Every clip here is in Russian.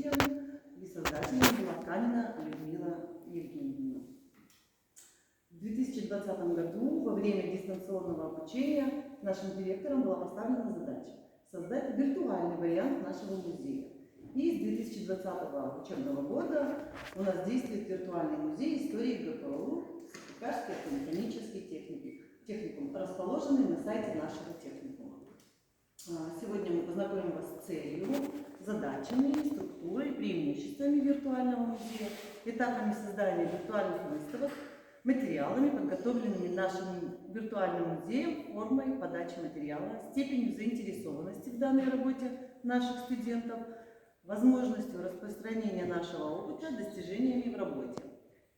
руководителем и создателем Лавканина Людмила Евгеньевна. В 2020 году во время дистанционного обучения нашим директором была поставлена задача создать виртуальный вариант нашего музея. И с 2020 учебного года у нас действует виртуальный музей истории ГПУ Сыктывкарский автомеханический техникум, расположенный на сайте нашего техникума. Сегодня мы познакомим вас с целью, задачами, структурой, преимуществами виртуального музея, этапами создания виртуальных выставок, материалами, подготовленными нашим виртуальным музеем, формой подачи материала, степенью заинтересованности в данной работе наших студентов, возможностью распространения нашего опыта, достижениями в работе.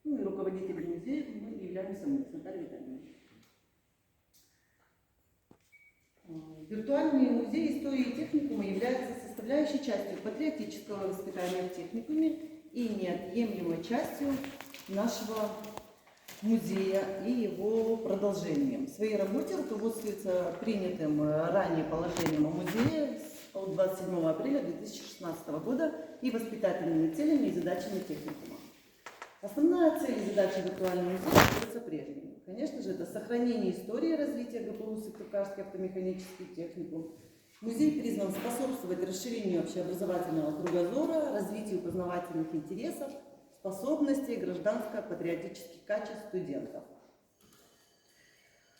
Ну и руководителем музея мы являемся мы, Наталья Витальевна. Виртуальный музей истории и техникума является составляющей частью патриотического воспитания в техникуме и неотъемлемой частью нашего музея и его продолжением. В своей работе руководствуется принятым ранее положением о музее от 27 апреля 2016 года и воспитательными целями и задачами техникума. Основная цель и задача виртуального музея остается прежней. Конечно же, это сохранение истории развития ГПУ Сыктывкарский автомеханический техникум. Музей призван способствовать расширению общеобразовательного кругозора, развитию познавательных интересов, способностей, гражданско-патриотических качеств студентов.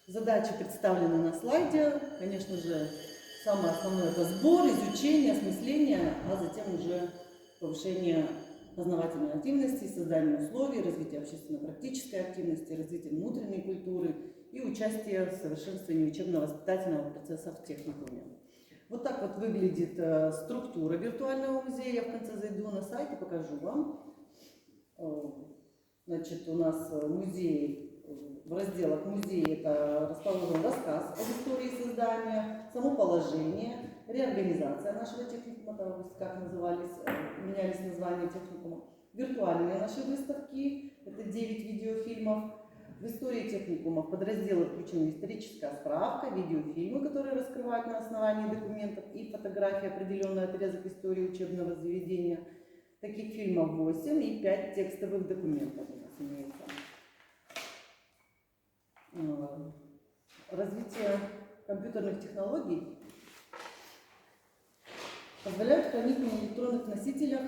Задачи представлены на слайде. Конечно же, самое основное – это сбор, изучение, осмысление, а затем уже повышение познавательной активности, создание условий, развитие общественно-практической активности, развитие внутренней культуры и участие в совершенствовании учебно-воспитательного процесса в техникуме. Вот так вот выглядит структура виртуального музея. Я в конце зайду на сайт и покажу вам. Значит, у нас музей, в разделах музея это расположен рассказ об истории создания, само положение, реорганизация нашего техникума, как назывались, менялись названия техникума, виртуальные наши выставки, это 9 видеофильмов. В истории техникума в подразделы включена историческая справка, видеофильмы, которые раскрывают на основании документов и фотографий определенный отрезок истории учебного заведения. Таких фильмов 8 и 5 текстовых документов у нас имеется. Развитие компьютерных технологий позволяет хранить на электронных носителях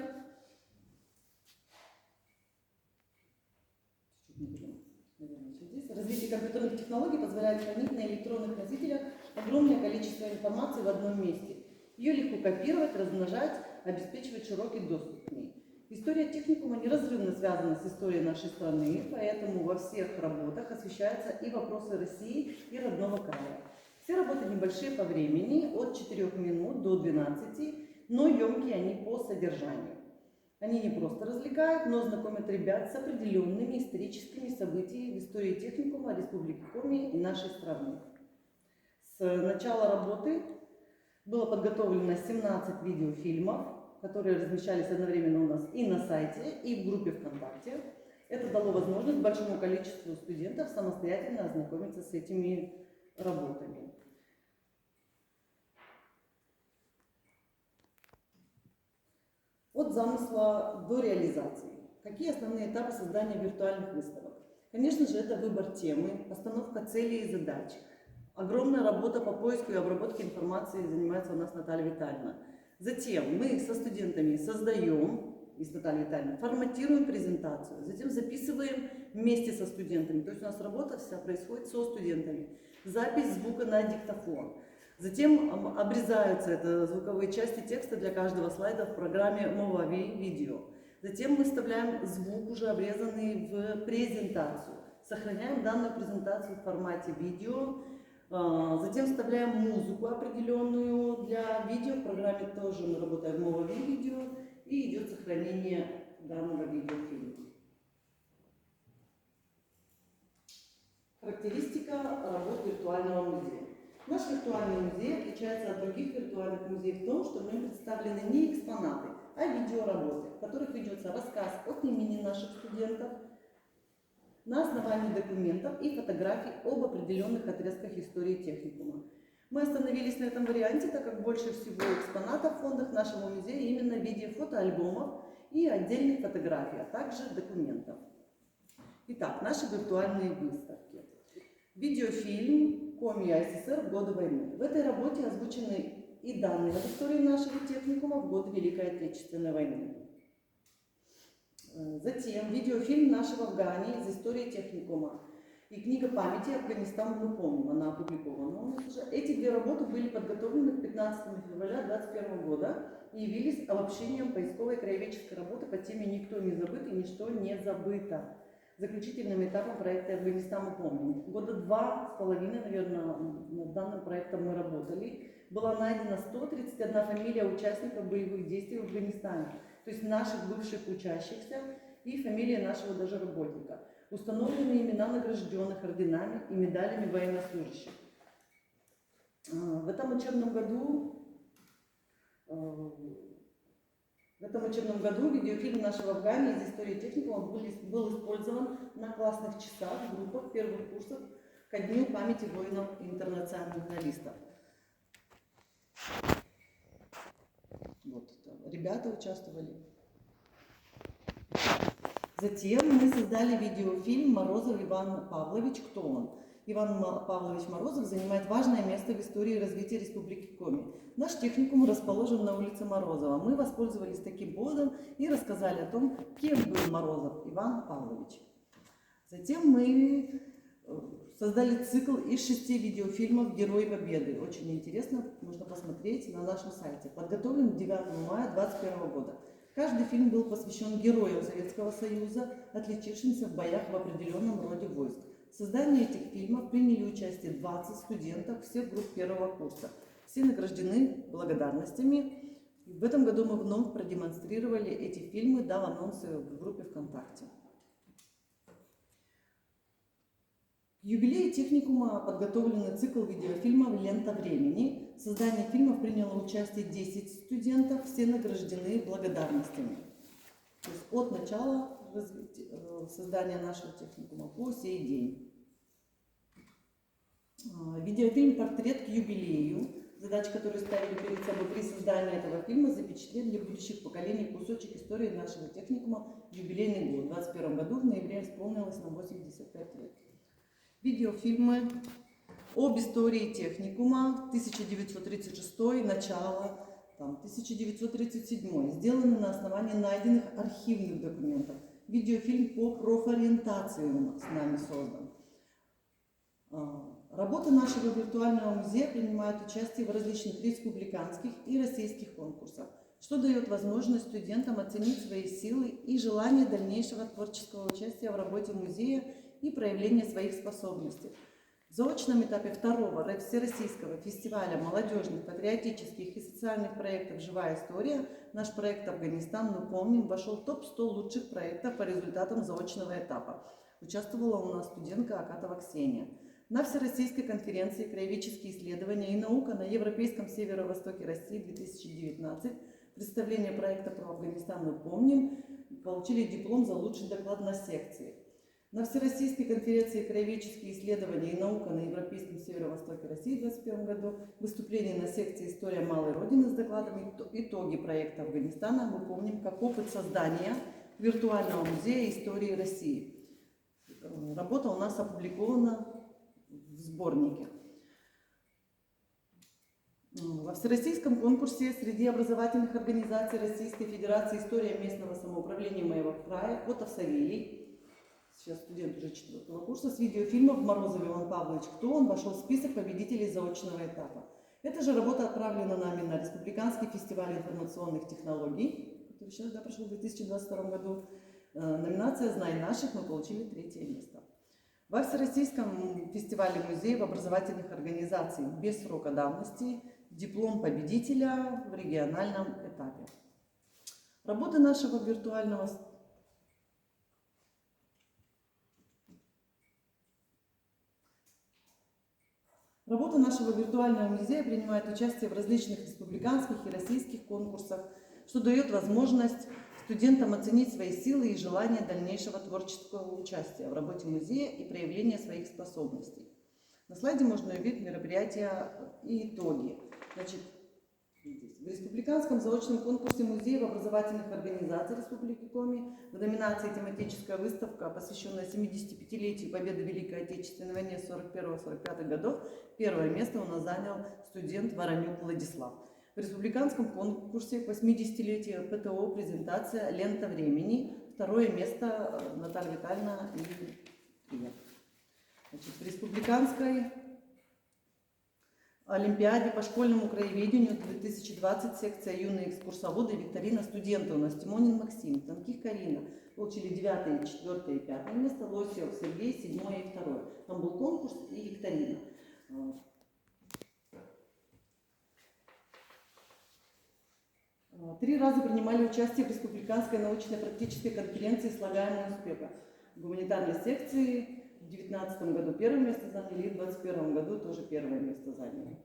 Развитие компьютерных технологий позволяет хранить на электронных носителях огромное количество информации в одном месте. Ее легко копировать, размножать, обеспечивать широкий доступ к ней. История техникума неразрывно связана с историей нашей страны, поэтому во всех работах освещаются и вопросы России, и родного края. Все работы небольшие по времени, от 4 минут до 12, но емкие они по содержанию. Они не просто развлекают, но знакомят ребят с определенными историческими событиями в истории техникума, Республики Коми и нашей страны. С начала работы было подготовлено 17 видеофильмов, которые размещались одновременно у нас и на сайте, и в группе ВКонтакте. Это дало возможность большому количеству студентов самостоятельно ознакомиться с этими работами. От замысла до реализации. Какие основные этапы создания виртуальных выставок? Конечно же, это выбор темы, постановка целей и задач. Огромная работа по поиску и обработке информации занимается у нас Наталья Витальевна. Затем мы со студентами создаем, и с Натальей Витальевной, форматируем презентацию, затем записываем вместе со студентами. То есть у нас работа вся происходит со студентами. Запись звука на диктофон. Затем обрезаются это звуковые части текста для каждого слайда в программе Movavi Video. Затем мы вставляем звук, уже обрезанный в презентацию. Сохраняем данную презентацию в формате видео. Затем вставляем музыку определенную для видео. В программе тоже мы работаем в Movavi Video. И идет сохранение данного видеофильма. Характеристика работы виртуального музея. Наш виртуальный музей отличается от других виртуальных музеев в том, что в нем представлены не экспонаты, а видеоработы, в которых ведется рассказ от имени наших студентов на основании документов и фотографий об определенных отрезках истории техникума. Мы остановились на этом варианте, так как больше всего экспонатов в фондах нашего музея именно в виде фотоальбомов и отдельных фотографий, а также документов. Итак, наши виртуальные выставки. Видеофильм «Коми СССР в годы войны». В этой работе озвучены и данные об истории нашего техникума в годы Великой Отечественной войны. Затем видеофильм «Нашего Афгани» из истории техникума и книга памяти «Афганистан мы помним», она опубликована у нас уже. Эти две работы были подготовлены к 15 февраля 2021 года и явились обобщением поисковой краеведческой работы по теме «Никто не забыт и ничто не забыто». Заключительным этапом проекта «Афганистан мы помним». Года 2,5, наверное, над данным проектом мы работали. Была найдена 131 фамилия участников боевых действий в Афганистане, то есть наших бывших учащихся и фамилия нашего даже работника. Установлены имена награжденных орденами и медалями военнослужащих. В этом учебном году видеофильм «Нашего Афгани» из истории техникума был использован на классных часах в группах первых курсов ко Дню памяти воинов и интернационалистов. Вот, ребята участвовали. Затем мы создали видеофильм «Морозов Иван Павлович. Кто он?». Иван Павлович Морозов занимает важное место в истории развития Республики Коми. Наш техникум расположен на улице Морозова. Мы воспользовались таким поводом и рассказали о том, кем был Морозов Иван Павлович. Затем мы создали цикл из 6 видеофильмов «Герои Победы». Очень интересно, можно посмотреть на нашем сайте. Подготовлен 9 мая 2021 года. Каждый фильм был посвящен героям Советского Союза, отличившимся в боях в определенном роде войск. В создании этих фильмов приняли участие 20 студентов всех групп первого курса. Все награждены благодарностями. В этом году мы вновь продемонстрировали эти фильмы, дав анонсы в группе ВКонтакте. К юбилею техникума подготовленный цикл видеофильмов «Лента времени». В создании фильмов приняло участие 10 студентов, все награждены благодарностями. То есть от начала создания нашего техникума по сей день. Видеофильм «Портрет к юбилею». Задача, которую ставили перед собой при создании этого фильма, запечатлеть для будущих поколений кусочек истории нашего техникума в юбилейный год. В 2021 году в ноябре исполнилось нам 85 лет. Видеофильмы об истории техникума 1936, начало, 1937, сделаны на основании найденных архивных документов. Видеофильм по профориентации с нами создан. Работы нашего виртуального музея принимают участие в различных республиканских и российских конкурсах, что дает возможность студентам оценить свои силы и желание дальнейшего творческого участия в работе музея и проявления своих способностей. В заочном этапе второго Всероссийского фестиваля молодежных, патриотических и социальных проектов «Живая история» наш проект «Афганистан мы помним» вошел в топ-100 лучших проектов по результатам заочного этапа. Участвовала у нас студентка Акатова Ксения. На Всероссийской конференции «Краеведческие исследования и наука на Европейском северо-востоке России 2019» представление проекта про Афганистан мы помним получили диплом за лучший доклад на секции. На Всероссийской конференции «Краеведческие исследования и наука на Европейском северо-востоке России» в 2021 году выступление на секции «История малой Родины» с докладом «Итоги проекта Афганистана мы помним как опыт создания виртуального музея истории России». Работа у нас опубликована в сборнике. Во всероссийском конкурсе среди образовательных организаций Российской Федерации «История местного самоуправления моего края» Котов Савелий, сейчас студент уже 4-го курса, с видеофильмом «Морозов Иван Павлович. Кто он?» вошел в список победителей заочного этапа. Эта же работа отправлена нами на Республиканский фестиваль информационных технологий, который сейчас прошел в 2022 году. Номинация «Знай наших» мы получили 3-е место. Во Всероссийском фестивале музеев образовательных организаций без срока давности диплом победителя в региональном этапе. Работы нашего виртуального музея принимает участие в различных республиканских и российских конкурсах, что дает возможность студентам оценить свои силы и желания дальнейшего творческого участия в работе музея и проявления своих способностей. На слайде можно увидеть мероприятия и итоги. Значит, в республиканском заочном конкурсе музеев образовательных организаций Республики Коми в номинации «Тематическая выставка», посвященная 75-летию Победы в Великой Отечественной войне 41-45 годов, первое место у нас занял студент Воронюк Владислав. В республиканском конкурсе к 80-летию ПТО презентация «Лента времени», второе место Наталья Витальевна и Привет. Значит, в республиканской Олимпиаде по школьному краеведению 2020 секция «Юные экскурсоводы» викторина студенты у нас Тимонин Максим, Тонких Карина получили 9, 4 и 5 место, Лосев Сергей 7 и 2. Там был конкурс и викторина. 3 раза принимали участие в республиканской научно-практической конференции «Слагаемые успеха». В гуманитарной секции в 2019 году первое место заняли, и в 2021 году тоже первое место заняли.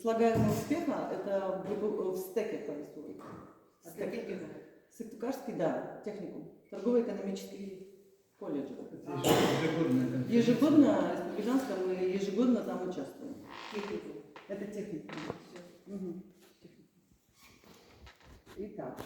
Слагаемые успеха – это в стеке повествует. Сыктывкарский, да, техникум. Торгово-экономический колледж. Ежегодно республиканском и ежегодно там участвуем. Техникум. Это техникум. Угу. Итак.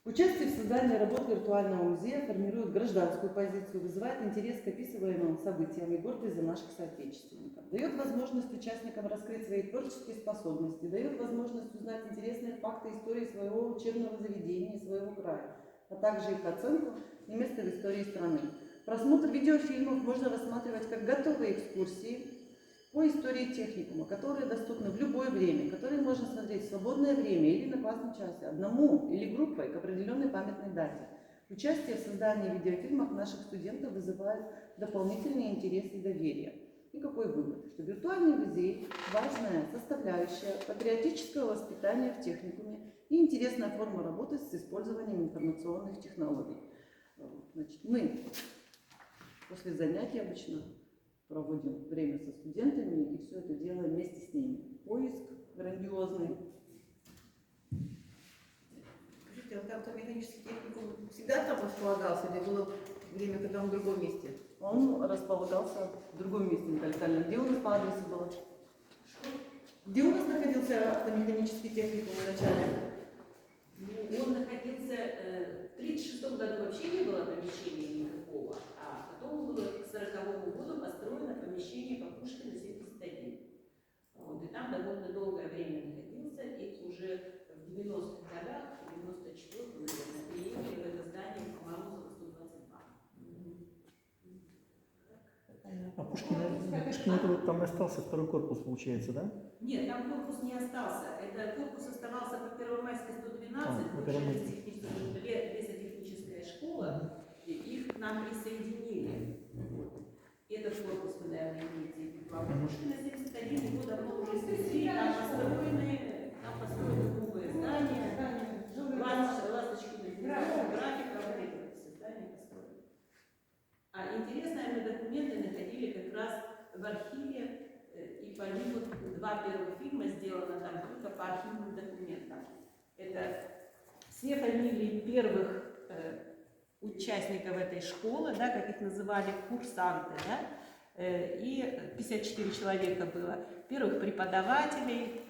Участие в создании работ виртуального музея формирует гражданскую позицию, вызывает интерес к описываемым событиям и гордость за наших соотечественников. Дает возможность участникам раскрыть свои творческие способности, дает возможность узнать интересные факты истории своего учебного заведения, своего края, а также их оценку и место в истории страны. Просмотр видеофильмов можно рассматривать как готовые экскурсии по истории техникума, которые доступны в любое время, которые можно смотреть в свободное время или на классном часе, одному или группой к определенной памятной дате. Участие в создании видеофильмов наших студентов вызывает дополнительный интерес и доверие. И какой вывод? Что виртуальный музей – важная составляющая патриотического воспитания в техникуме и интересная форма работы с использованием информационных технологий. Значит, мы после занятий обычно проводим время со студентами и все это делаем вместе с ними. Поиск грандиозный. Скажите, а там механический техникум всегда там располагался или было время, когда он в другом месте? Он располагался в другом месте, Наталья Витальевна. Где у нас по адресу было? Где у нас находился автомеханический техникум вначале? Он находился в 1936 году, вообще не было помещения никакого, а потом было к 1940 году построено помещение по Пушкина 71. Вот, и там довольно долгое время находился, и уже в 90-х годах, в 94-м, наверное, приехали в это здание по Морозова 122. А Пушкин это вот там остался второй корпус, получается, да? Нет, там корпус не остался. Это корпус оставался по Первомайской 112, лесотехническая школа, и их к нам присоединили. Этот корпус вы, наверное, видите. Пушкина 71, его давно уже снесли, там построены новые здания, ласточки, графика, все здания построены. А интересные мы документы находили как раз в архиве, и по ним вот 2 первых фильма сделано там только по архивным документам. Это все фамилии первых участников этой школы, да, как их называли, курсанты, да, и 54 человека было, первых преподавателей,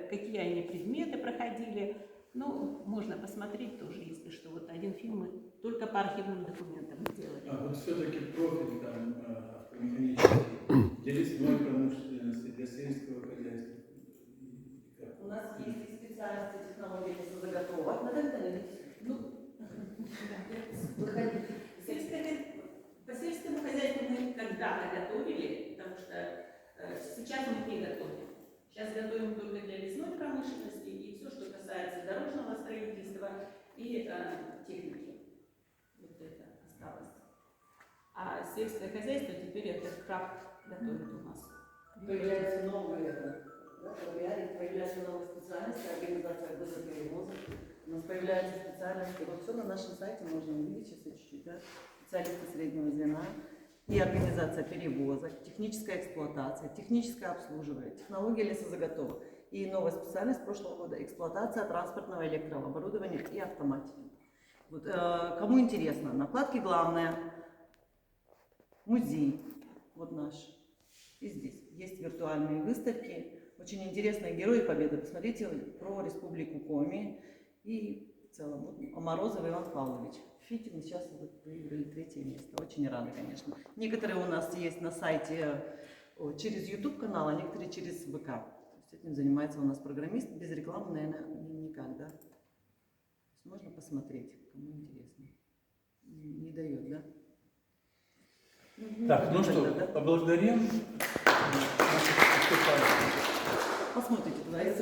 какие они предметы проходили. Ну, можно посмотреть тоже, если что. Вот один фильм мы только по архивным документам сделали. А вот все-таки профиль там автомеханический, для лесной промышленности, для сельского хозяйства. У нас есть и специальности технологии лесозаготовок. Надо По сельскому хозяйству мы когда-то готовили, потому что сейчас мы их не готовим. Сейчас готовим только для лесной промышленности и все, что касается дорожного строительства и техники. Вот это осталось. А сельское хозяйство теперь это крафт готовит у нас. Появляются новые, появляются новые специальности, организация грузоперевозок. У нас появляются специальности. Вот все на нашем сайте можно увидеть, сейчас я чуть-чуть, да? Специалисты среднего звена. И организация перевозок, техническая эксплуатация, техническое обслуживание, технология лесозаготовок. И новая специальность прошлого года – эксплуатация транспортного электрооборудования и автоматики. Вот, кому интересно, на вкладке «Главное» музей, вот наш. И здесь есть виртуальные выставки. Очень интересные герои Победы. Посмотрите про Республику Коми и в целом. Вот Морозов Иван Павлович. Видите, мы сейчас вот выиграли 3-е место. Очень рада, конечно. Некоторые у нас есть на сайте через YouTube-канал, а некоторые через ВК. То есть этим занимается у нас программист. Без рекламы, наверное, никак, да? То есть можно посмотреть, кому интересно. Не дает, да? Так, ну что, да? поблагодарим наших выступающих. Посмотрите туда, я